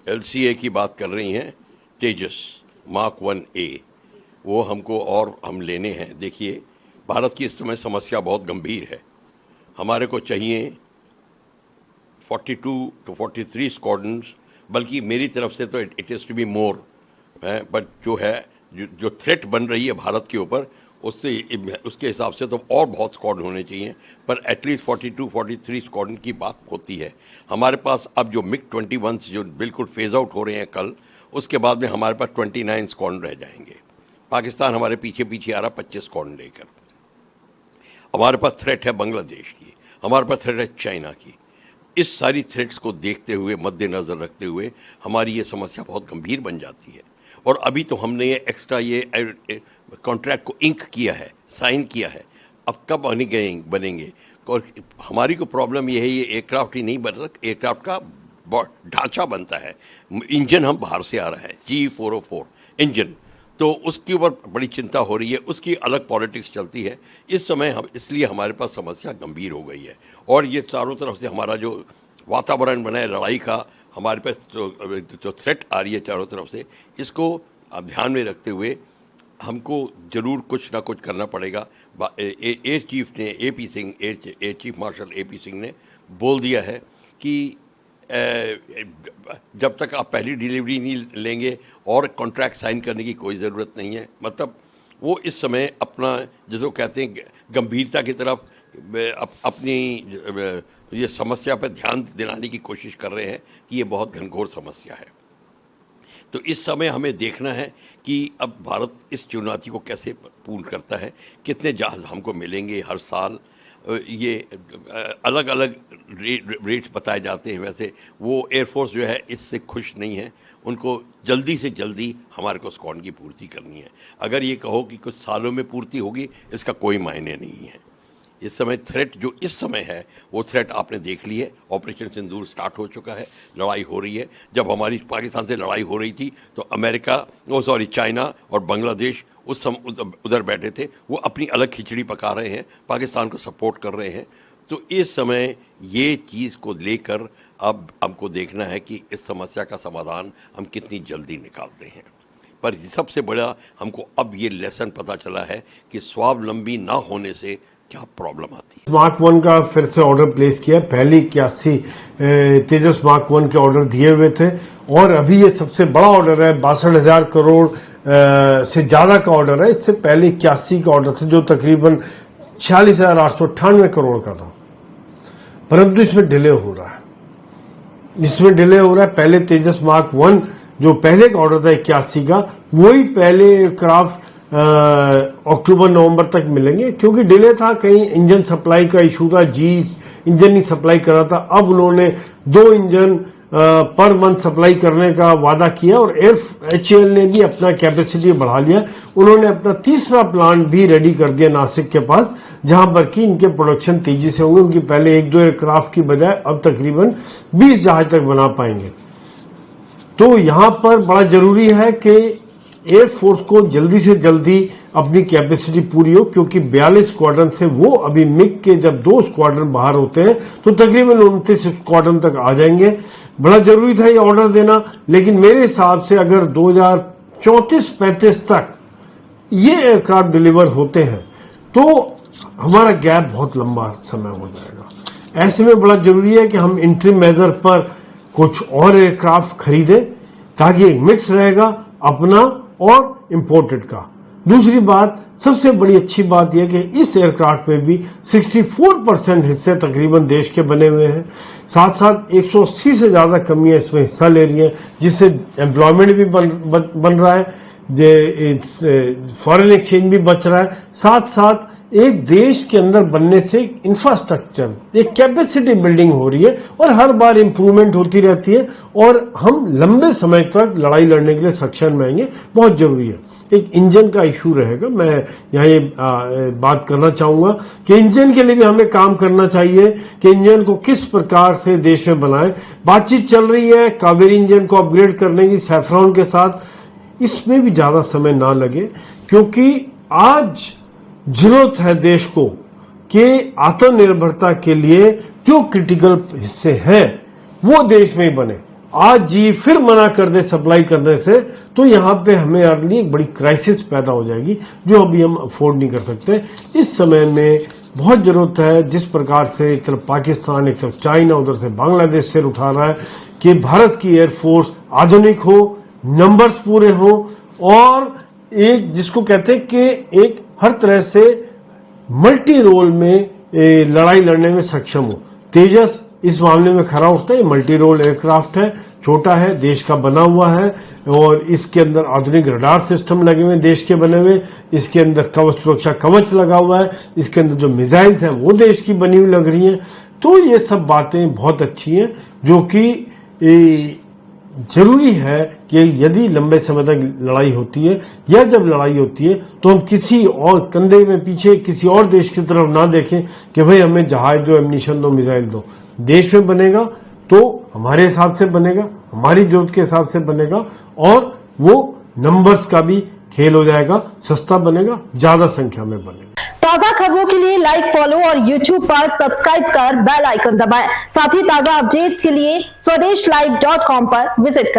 LCA की बात कर रही हैं, तेजस मार्क 1A, वो हमको और हम लेने हैं। देखिए, भारत की इस समय समस्या बहुत गंभीर है। हमारे को चाहिए 42 to 43 स्क्वाड्रन्स, बल्कि मेरी तरफ से तो it is to be more है, बट जो है जो थ्रेट बन रही है भारत के ऊपर, उसके हिसाब से तो और बहुत स्क्वाड होने चाहिए, पर एटलीस्ट 42-43 स्क्वाड्रन की बात होती है। हमारे पास अब जो MiG-21 जो बिल्कुल फेज आउट हो रहे हैं कल, उसके बाद में हमारे पास 29 स्क्वाड्रन रह जाएंगे। पाकिस्तान हमारे पीछे पीछे आ रहा 25 स्क्वाड्रन लेकर। हमारे पास थ्रेट है बांग्लादेश की, हमारे पास थ्रेट है चाइना की। इस सारी थ्रेट्स को देखते हुए, मद्देनज़र रखते हुए हमारी ये समस्या बहुत गंभीर बन जाती है। और अभी तो हमने ये एक्स्ट्रा ये कॉन्ट्रैक्ट को इंक किया है, साइन किया है, अब कब बनेंगे। और हमारी को प्रॉब्लम ये है, ये एयरक्राफ्ट ही नहीं बन रहा, एयरक्राफ्ट का ढांचा बनता है। इंजन हम बाहर से आ रहा है, G404 इंजन, तो उसके ऊपर बड़ी चिंता हो रही है, उसकी अलग पॉलिटिक्स चलती है इस समय। हम इसलिए हमारे पास समस्या गंभीर हो गई है। और ये चारों तरफ से हमारा जो वातावरण बना है लड़ाई का, हमारे पास जो थ्रेट आ रही है चारों तरफ से, इसको अब ध्यान में रखते हुए हमको ज़रूर कुछ ना कुछ करना पड़ेगा। एयर चीफ ने AP Singh, air chief marshal AP Singh ने बोल दिया है कि जब तक आप पहली डिलीवरी नहीं लेंगे और कॉन्ट्रैक्ट साइन करने की कोई ज़रूरत नहीं है। मतलब वो इस समय अपना, जिसको कहते हैं, गंभीरता की तरफ अपनी ये समस्या पर ध्यान दिलाने की कोशिश कर रहे हैं कि ये बहुत घनघोर समस्या है। तो इस समय हमें देखना है कि अब भारत इस चुनौती को कैसे पूर्ण करता है। कितने जहाज़ हमको मिलेंगे हर साल, ये अलग अलग रेट्स बताए जाते हैं। वैसे वो एयरफोर्स जो है इससे खुश नहीं है, उनको जल्दी से जल्दी हमारे को स्क्वाड्रन की पूर्ति करनी है। अगर ये कहो कि कुछ सालों में पूर्ति होगी, इसका कोई मायने नहीं है। इस समय थ्रेट जो इस समय है, वो थ्रेट आपने देख ली है। ऑपरेशन सिंदूर स्टार्ट हो चुका है, लड़ाई हो रही है। जब हमारी पाकिस्तान से लड़ाई हो रही थी तो चाइना और बांग्लादेश उस समय उधर बैठे थे, वो अपनी अलग खिचड़ी पका रहे हैं, पाकिस्तान को सपोर्ट कर रहे हैं। तो इस समय ये चीज़ को लेकर अब हमको देखना है कि इस समस्या का समाधान हम कितनी जल्दी निकालते हैं। पर सबसे बड़ा हमको अब ये लेसन पता चला है कि स्वावलंबी ना होने से क्या प्रॉब्लम आती है। मार्क 1 का फिर से ऑर्डर प्लेस किया। पहले 81 तेजस मार्क 1 के ऑर्डर दिए हुए थे और अभी ये सबसे बड़ा ऑर्डर है। 62,000 करोड़ से ज्यादा का ऑर्डर है। इससे पहले 81 का ऑर्डर था जो तकरीबन 46,898 करोड़ का था, परंतु इसमें डिले हो रहा है। पहले तेजस मार्क 1 जो पहले का ऑर्डर था 81 का, वही पहले एयरक्राफ्ट अक्टूबर नवंबर तक मिलेंगे, क्योंकि डिले था। कहीं इंजन सप्लाई का इशू था, इंजन नहीं सप्लाई कर रहा था। अब उन्होंने 2 इंजन पर मंथ सप्लाई करने का वादा किया और HAL ने भी अपना कैपेसिटी बढ़ा लिया। उन्होंने अपना तीसरा प्लांट भी रेडी कर दिया नासिक के पास, जहां पर कि इनके प्रोडक्शन तेजी से होंगे। उनकी पहले 1-2 एयरक्राफ्ट की बजाय अब तकरीबन 20 जहाज तक बना पाएंगे। तो यहां पर बड़ा जरूरी है कि एयरफोर्स को जल्दी से जल्दी अपनी कैपेसिटी पूरी हो, क्योंकि 42 स्क्वाड्रन से वो अभी मिग के जब 2 स्क्वाड्रन बाहर होते हैं तो तकरीबन 29 स्क्वाड्रन तक आ जाएंगे। बड़ा जरूरी था ये ऑर्डर देना, लेकिन मेरे हिसाब से अगर 2034-35 तक ये एयरक्राफ्ट डिलीवर होते हैं तो हमारा गैप बहुत लंबा समय हो जाएगा। ऐसे में बड़ा जरूरी है कि हम इंटरिम मेजर पर कुछ और एयरक्राफ्ट खरीदें, ताकि एक मिक्स रहेगा अपना और इंपोर्टेड का। दूसरी बात, सबसे बड़ी अच्छी बात यह कि इस एयरक्राफ्ट में भी 64% हिस्से तकरीबन देश के बने हुए हैं। साथ साथ 180 से ज्यादा कंपनियां इसमें हिस्सा ले रही हैं, जिससे एम्प्लॉयमेंट भी बन रहा है, फॉरेन एक्सचेंज भी बच रहा है। साथ साथ एक देश के अंदर बनने से इंफ्रास्ट्रक्चर, एक कैपेसिटी बिल्डिंग हो रही है और हर बार इंप्रूवमेंट होती रहती है और हम लंबे समय तक लड़ाई लड़ने के लिए सक्षम रहेंगे। बहुत जरूरी है। एक इंजन का इशू रहेगा। मैं यहाँ ये बात करना चाहूंगा कि इंजन के लिए भी हमें काम करना चाहिए कि इंजन को किस प्रकार से देश में बनाएं। बातचीत चल रही है कावेरी इंजन को अपग्रेड करने की सैफ्रॉन के साथ। इसमें भी ज्यादा समय ना लगे, क्योंकि आज जरूरत है देश को कि आत्मनिर्भरता के लिए जो क्रिटिकल हिस्से हैं वो देश में ही बने। आज जी फिर मना कर दे सप्लाई करने से, तो यहाँ पे हमें लिए एक बड़ी क्राइसिस पैदा हो जाएगी जो अभी हम अफोर्ड नहीं कर सकते। इस समय में बहुत जरूरत है, जिस प्रकार से एक तरफ पाकिस्तान, एक तरफ चाइना, उधर से बांग्लादेश सिर उठा रहा है, कि भारत की एयरफोर्स आधुनिक हो, नंबर्स पूरे हो और एक जिसको कहते हैं कि एक हर तरह से मल्टी रोल में लड़ाई लड़ने में सक्षम हो। तेजस इस मामले में खरा उठता है। मल्टी रोल एयरक्राफ्ट है, छोटा है, देश का बना हुआ है और इसके अंदर आधुनिक रडार सिस्टम लगे हुए, देश के बने हुए, इसके अंदर कवच सुरक्षा कवच लगा हुआ है, इसके अंदर जो मिसाइल्स हैं वो देश की बनी हुई लग रही हैं। तो ये सब बातें बहुत अच्छी हैं जो कि जरूरी है कि यदि लंबे समय तक लड़ाई होती है या जब लड़ाई होती है तो हम किसी और कंधे में पीछे किसी और देश की तरफ ना देखें कि भाई हमें जहाज दो, एम्यूनिशन दो, मिसाइल दो। देश में बनेगा तो हमारे हिसाब से बनेगा, हमारी जरूरत के हिसाब से बनेगा और वो नंबर्स का भी खेल हो जाएगा, सस्ता बनेगा, ज्यादा संख्या में बनेगा। ताजा खबरों के लिए लाइक, फॉलो और YouTube पर सब्सक्राइब कर बेल आइकन दबाएं। साथ ही ताजा अपडेट्स के लिए स्वदेशलाइव.com पर विजिट करें।